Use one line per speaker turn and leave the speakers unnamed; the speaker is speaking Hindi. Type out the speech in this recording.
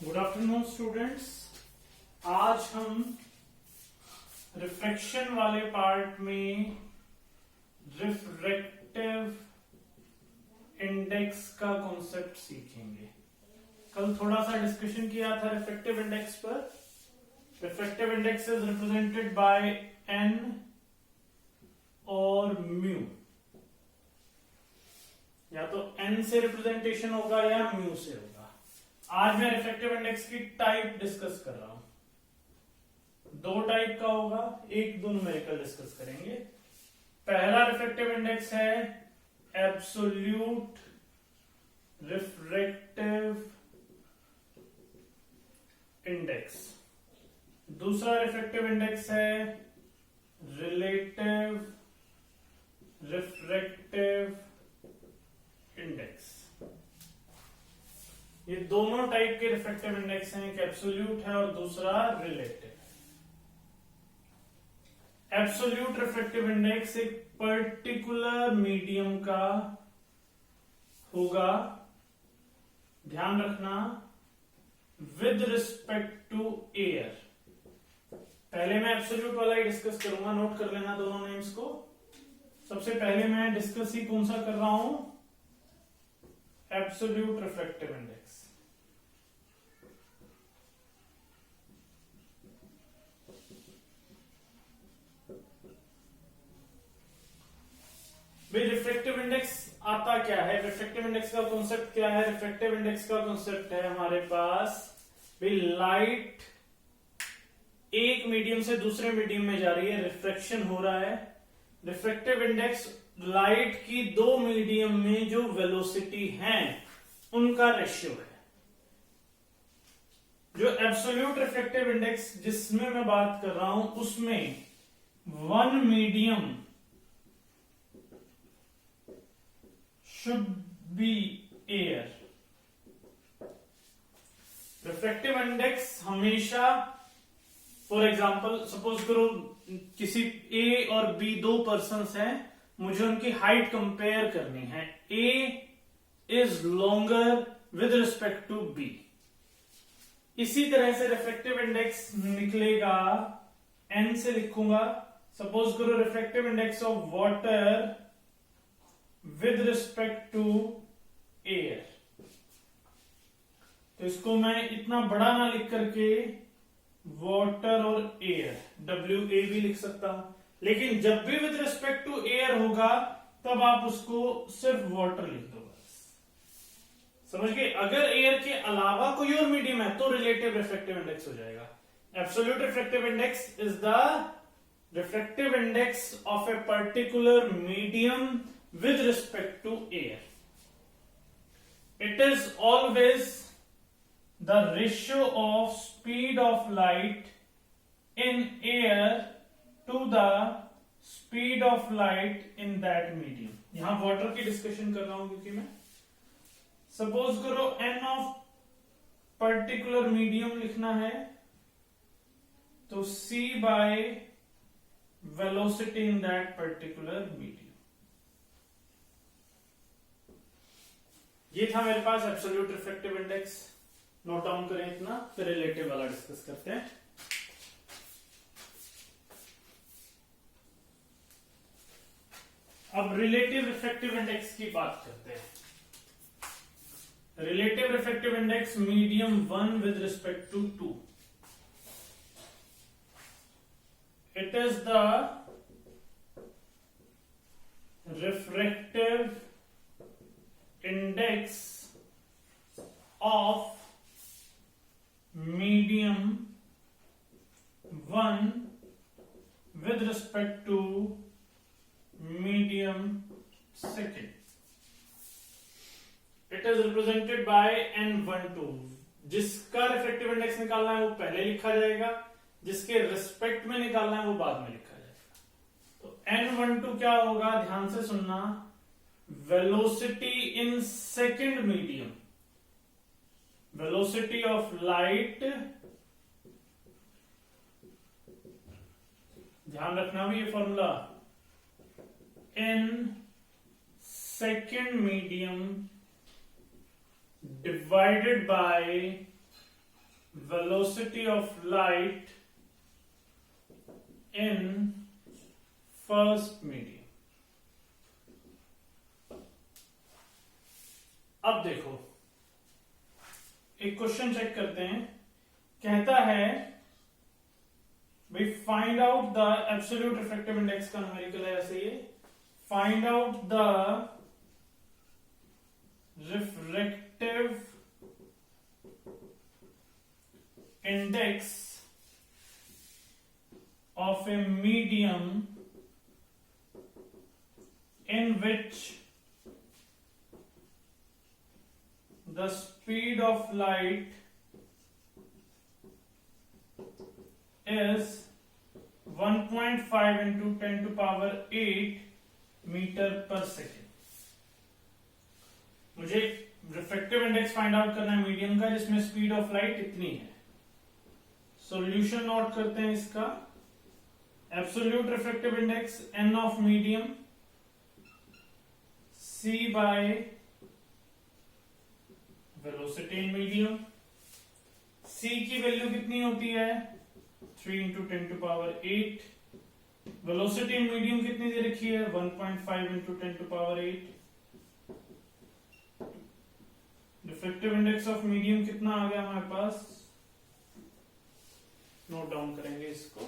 Good afternoon students. आज हम रिफ्रैक्शन वाले पार्ट में रिफ्रैक्टिव इंडेक्स का कॉन्सेप्ट सीखेंगे। कल थोड़ा सा डिस्कशन किया था रिफ्रैक्टिव इंडेक्स पर। Refractive index is represented by N और म्यू, या तो एन से रिप्रेजेंटेशन होगा या म्यू से होगा। आज मैं रिफ्रैक्टिव इंडेक्स की टाइप डिस्कस कर रहा हूं। दो टाइप का होगा, एक दो न्यूमेरिकल डिस्कस करेंगे। पहला रिफ्रैक्टिव इंडेक्स है एब्सोल्यूट रिफ्रैक्टिव इंडेक्स। दूसरा रिफ्रैक्टिव इंडेक्स है रिलेटिव रिफ्रैक्टिव इंडेक्स। ये दोनों टाइप के रिफ्रैक्टिव इंडेक्स हैं, एक एब्सोल्यूट है और दूसरा रिलेटिव। एब्सोल्यूट रिफ्रैक्टिव इंडेक्स एक पर्टिकुलर मीडियम का होगा, ध्यान रखना, विद रिस्पेक्ट टू एयर। पहले मैं एब्सोल्यूट वाला ही डिस्कस करूंगा, नोट कर लेना दोनों नेम्स को। सबसे पहले मैं डिस्कस ही कौन सा कर रहा हूं, एब्सोल्यूट रिफ्रैक्टिव इंडेक्स। भाई रिफ्रैक्टिव इंडेक्स आता क्या है, रिफ्रैक्टिव इंडेक्स का कॉन्सेप्ट क्या है? रिफ्रैक्टिव इंडेक्स का कॉन्सेप्ट है हमारे पास भाई लाइट एक मीडियम से दूसरे मीडियम में जा रही है, रिफ्रैक्शन हो रहा है। रिफ्रैक्टिव इंडेक्स लाइट की दो मीडियम में जो वेलोसिटी है उनका रेशियो है। जो एब्सोल्यूट रिफ्रैक्टिव इंडेक्स जिसमें मैं बात कर रहा हूं उसमें one medium should be air. Refractive index हमेशा, फॉर एग्जाम्पल सपोज करो किसी ए और बी दो पर्सन्स हैं, मुझे उनकी हाइट कंपेयर करनी है। A is longer with respect to B. इसी तरह से रिफ्रैक्टिव इंडेक्स निकलेगा, एन से लिखूंगा। सपोज करो refractive index of water with respect to air, तो इसको मैं इतना बड़ा ना लिख करके वाटर और एयर WA भी लिख सकता हूं, लेकिन जब भी विद रिस्पेक्ट टू एयर होगा तब आप उसको सिर्फ वाटर लिख दो बस। समझ गए? अगर एयर के अलावा कोई और मीडियम है तो रिलेटिव रिफ्रैक्टिव इंडेक्स हो जाएगा। Absolute refractive index is the refractive index of a particular medium with respect to air. It is always the ratio of speed of light in air to the speed of light in that medium. यहां वाटर की डिस्कशन कर रहा हूं क्योंकि मैं सपोज करो n ऑफ पर्टिकुलर मीडियम लिखना है तो c by velocity in that particular medium. ये था मेरे पास absolute refractive index. Note down करें इतना, फिर रिलेटिव वाला डिस्कस करते हैं। अब रिलेटिव रिफ्रैक्टिव इंडेक्स की बात करते हैं। Relative refractive index medium 1 with respect to 2। It is the refractive index of medium 1 with respect to medium 2. It is represented by n12। जिसका रिफ्रैक्टिव इंडेक्स निकालना है वो पहले लिखा जाएगा, जिसके रिस्पेक्ट में निकालना है वो बाद में लिखा जाएगा। तो n12 क्या होगा, ध्यान से सुनना, velocity in second medium, velocity of light, ध्यान रखना भी ये formula, in second medium divided by velocity of light in first medium. अब देखो एक क्वेश्चन चेक करते हैं, कहता है भाई find out the absolute refractive index का न्यूमेरिकल है ऐसे, ये find out the refractive index of a medium in which the speed of light is 1.5 into 10 to power 8 meter per second. मुझे रिफ्रैक्टिव इंडेक्स फाइंड आउट करना है मीडियम का जिसमें स्पीड ऑफ लाइट इतनी है. सॉल्यूशन नोट करते हैं इसका. Absolute refractive index N of medium c by velocity in medium. c की वैल्यू कितनी होती है 3 into 10 to power 8. Velocity in medium कितनी दे रखी है 1.5 into 10 to power 8. Refractive index of medium कितना आ गया हमारे पास, नोट डाउन करेंगे इसको.